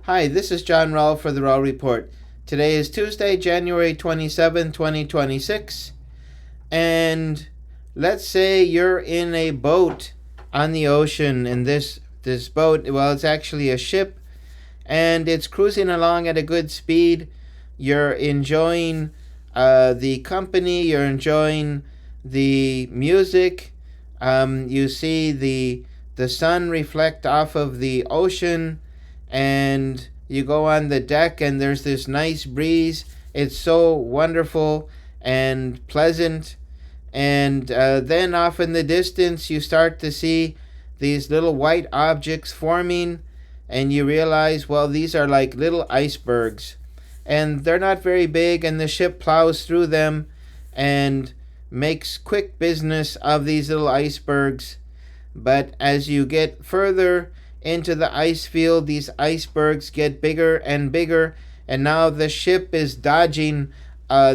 Hi, this is John Rowell for the Rowell Report. Today is Tuesday, January 27, 2026, and let's say you're in a boat on the ocean, and this boat, well, it's actually a ship, and it's cruising along at a good speed. You're enjoying the company, you're enjoying the music. You see the sun reflect off of the ocean, and you go on the deck and there's this nice breeze. It's so wonderful and pleasant. And then off in the distance you start to see these little white objects forming, and you realize, well, these are like little icebergs, and they're not very big, and the ship plows through them and makes quick business of these little icebergs. But as you get further into the ice field, these icebergs get bigger and bigger, and now the ship is dodging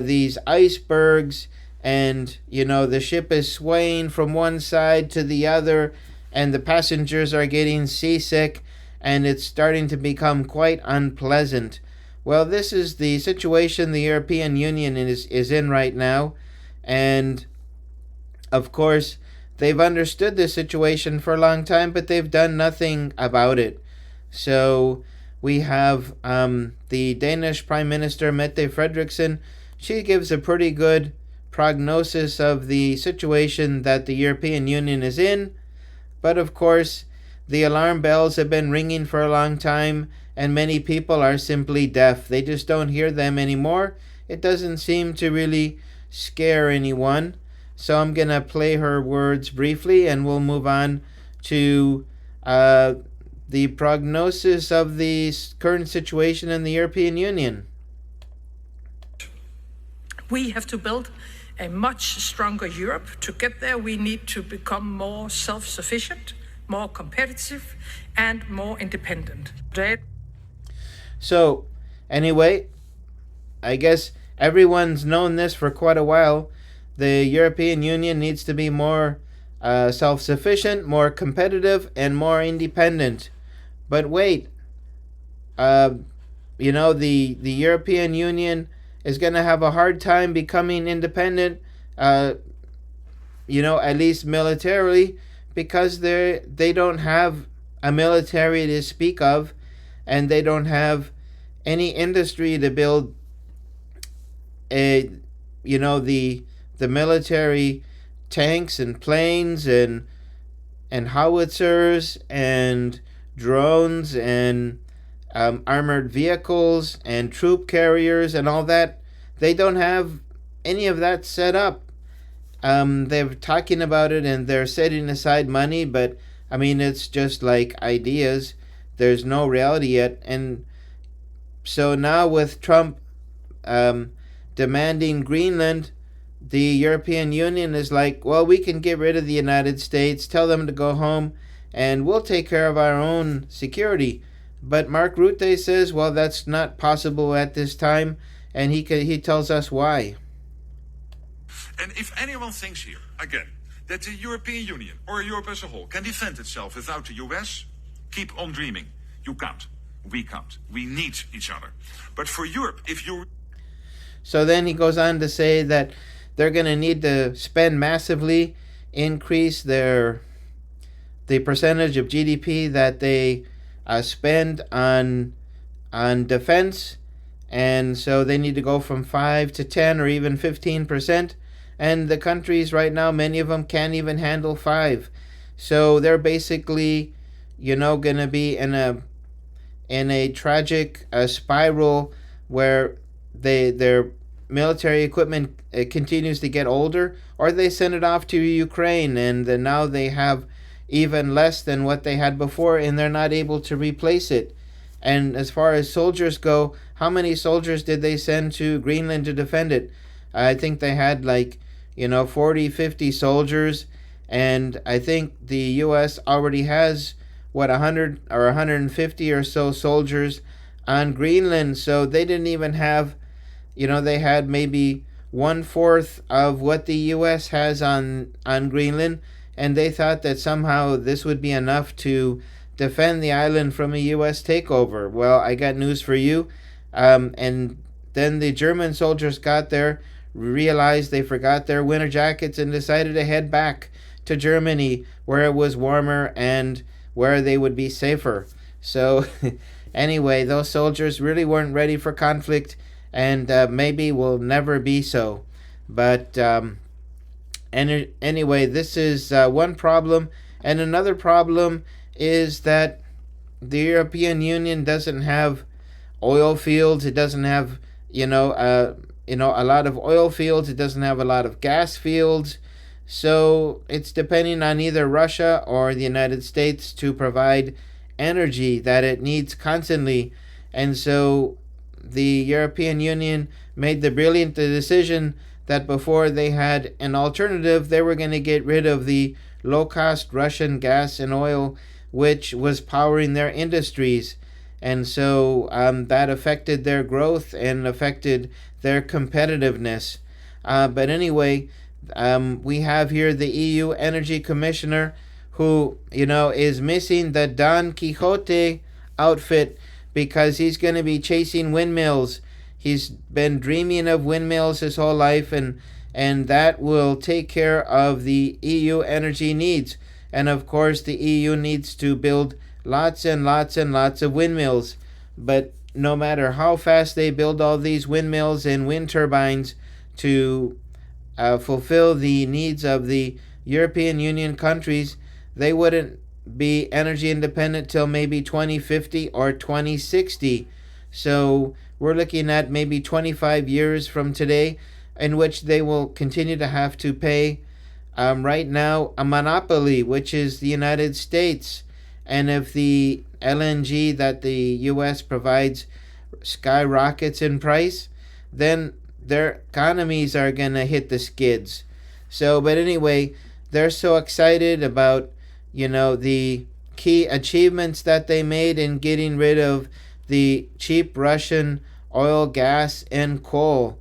these icebergs, and the ship is swaying from one side to the other, and the passengers are getting seasick, and it's starting to become quite unpleasant. Well, this is the situation the European Union is in right now, and of course they've understood this situation for a long time, but they've done nothing about it. So we have the Danish Prime Minister Mette Frederiksen. She gives a pretty good prognosis of the situation that the European Union is in. But of course, the alarm bells have been ringing for a long time, and many people are simply deaf. They just don't hear them anymore. It doesn't seem to really scare anyone. So I'm going to play her words briefly, and we'll move on to the prognosis of the current situation in the European Union. We have to build a much stronger Europe. To get there, we need to become more self-sufficient, more competitive, and more independent. So, anyway, I guess everyone's known this for quite a while. The European Union needs to be more self-sufficient, more competitive, and more independent. But wait, the European Union is going to have a hard time becoming independent, at least militarily, because they don't have a military to speak of, and they don't have any industry to build the military tanks and planes and howitzers and drones and armored vehicles and troop carriers and all that. They don't have any of that set up. They're talking about it and they're setting aside money, but I mean, it's just like ideas. There's no reality yet. And so now with Trump demanding Greenland, the European Union is like, well, we can get rid of the United States, tell them to go home, and we'll take care of our own security. But Mark Rutte says, well, that's not possible at this time, and he tells us why. And if anyone thinks here, again, that the European Union or Europe as a whole can defend itself without the US, keep on dreaming. You can't. We can't. We need each other. But for Europe, if you... So then he goes on to say that they're going to need to spend massively, increase the percentage of GDP that they spend on defense, and so they need to go from 5 to 10 or even 15%. And the countries right now, many of them can't even handle 5. So they're basically, going to be in a tragic spiral where their military equipment continues to get older, or they send it off to Ukraine, and now they have even less than what they had before, and they're not able to replace it. And as far as soldiers go, how many soldiers did they send to Greenland to defend it? I think they had 40, 50 soldiers, and I think the U.S. already has 100 or 150 or so soldiers on Greenland. So they didn't even have, they had maybe 1/4 of what the U.S. has on Greenland, and they thought that somehow this would be enough to defend the island from a U.S. takeover. Well, I got news for you. And then the German soldiers got there, realized they forgot their winter jackets, and decided to head back to Germany, where it was warmer and where they would be safer. So anyway, those soldiers really weren't ready for conflict, and maybe will never be so. But anyway, this is one problem. And another problem is that the European Union doesn't have oil fields. It doesn't have, a lot of oil fields. It doesn't have a lot of gas fields. So it's depending on either Russia or the United States to provide energy that it needs constantly. And so the European Union made the brilliant decision that before they had an alternative, they were going to get rid of the low-cost Russian gas and oil, which was powering their industries. And so that affected their growth and affected their competitiveness. But anyway, we have here the EU Energy Commissioner who, is missing the Don Quixote outfit because he's going to be chasing windmills. He's been dreaming of windmills his whole life, and that will take care of the EU energy needs. And of course, the EU needs to build lots and lots and lots of windmills. But no matter how fast they build all these windmills and wind turbines to fulfill the needs of the European Union countries, they wouldn't be energy independent till maybe 2050 or 2060. So we're looking at maybe 25 years from today, in which they will continue to have to pay right now a monopoly, which is the United States. And if the LNG that the U.S. provides skyrockets in price, then their economies are going to hit the skids. So, but anyway, they're so excited about, the key achievements that they made in getting rid of the cheap Russian oil, gas, and coal.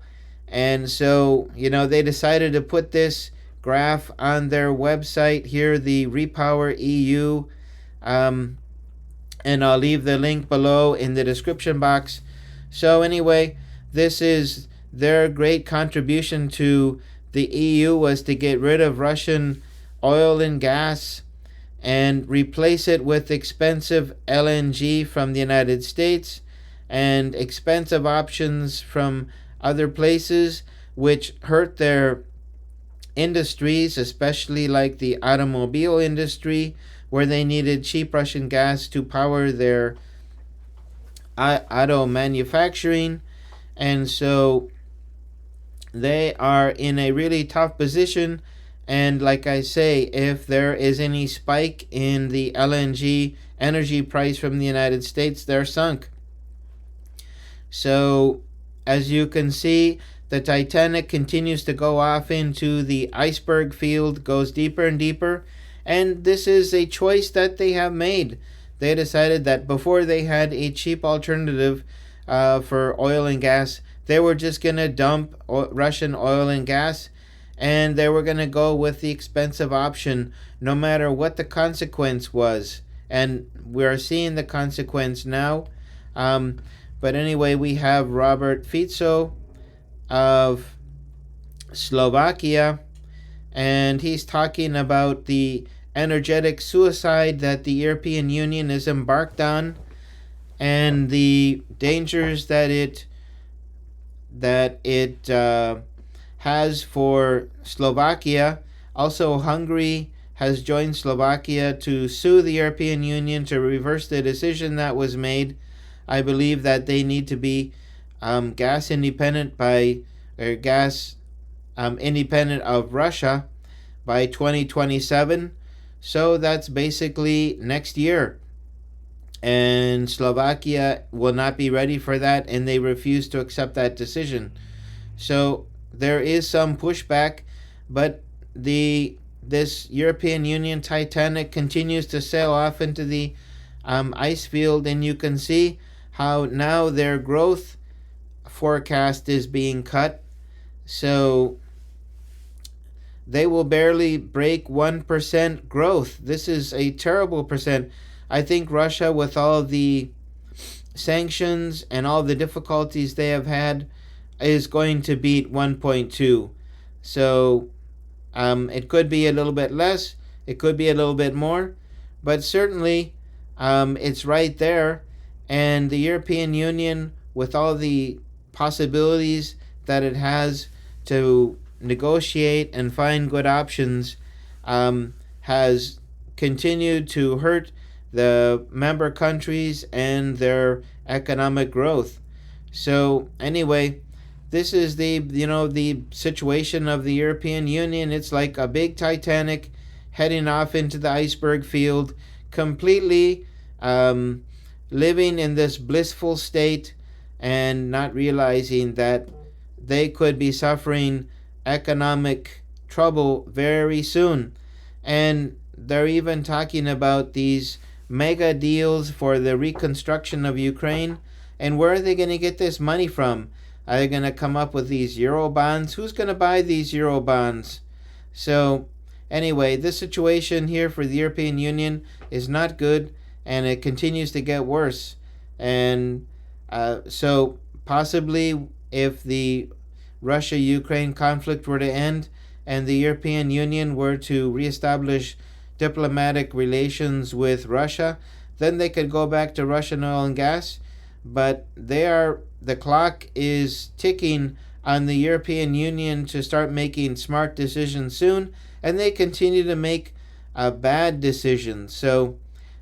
And so, they decided to put this graph on their website here, the Repower EU. And I'll leave the link below in the description box. So anyway, this is their great contribution to the EU, was to get rid of Russian oil and gas and replace it with expensive LNG from the United States and expensive options from other places, which hurt their industries, especially like the automobile industry, where they needed cheap Russian gas to power their auto manufacturing. And so they are in a really tough position. And like I say, if there is any spike in the LNG energy price from the United States, they're sunk. So as you can see, the Titanic continues to go off into the iceberg field, goes deeper and deeper. And this is a choice that they have made. They decided that before they had a cheap alternative for oil and gas, they were just going to dump Russian oil and gas, and they were going to go with the expensive option no matter what the consequence was. And we're seeing the consequence now. But anyway, we have Robert Fico of Slovakia, and he's talking about the energetic suicide that the European Union is embarked on and the dangers that it has for Slovakia. Also, Hungary has joined Slovakia to sue the European Union to reverse the decision that was made. I believe that they need to be gas independent independent of Russia by 2027. So that's basically next year. And Slovakia will not be ready for that, and they refuse to accept that decision. So there is some pushback, but this European Union Titanic continues to sail off into the ice field, and you can see how now their growth forecast is being cut. So they will barely break 1% growth. This is a terrible percent. I think Russia, with all the sanctions and all the difficulties they have had, is going to beat 1.2. So it could be a little bit less, it could be a little bit more, but certainly it's right there. And the European Union, with all the possibilities that it has to negotiate and find good options, has continued to hurt the member countries and their economic growth. So anyway, this is the situation of the European Union. It's like a big Titanic heading off into the iceberg field, completely living in this blissful state and not realizing that they could be suffering economic trouble very soon. And they're even talking about these mega deals for the reconstruction of Ukraine. And where are they going to get this money from? Are they going to come up with these euro bonds? Who's going to buy these euro bonds? So anyway, this situation here for the European Union is not good, and it continues to get worse. And so possibly if the Russia-Ukraine conflict were to end and the European Union were to reestablish diplomatic relations with Russia, then they could go back to Russian oil and gas. But the clock is ticking on the European Union to start making smart decisions soon, and they continue to make bad decisions. So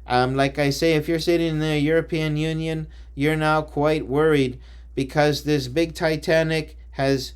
like I say, if you're sitting in the European Union, you're now quite worried, because this big Titanic has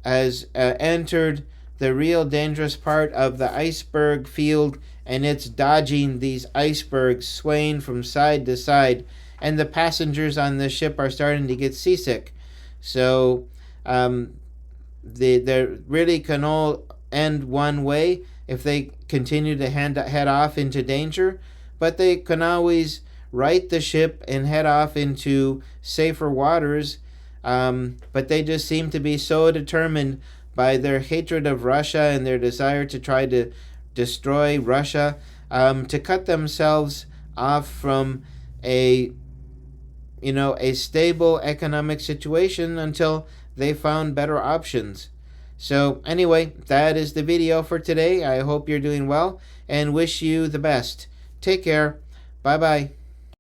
entered the real dangerous part of the iceberg field, and it's dodging these icebergs, swaying from side to side, and the passengers on the ship are starting to get seasick. So they really can all end one way if they continue to head off into danger, but they can always right the ship and head off into safer waters. But they just seem to be so determined by their hatred of Russia and their desire to try to destroy Russia, to cut themselves off from a stable economic situation until they found better options. So anyway, that is the video for today. I hope you're doing well and wish you the best. Take care. Bye-bye.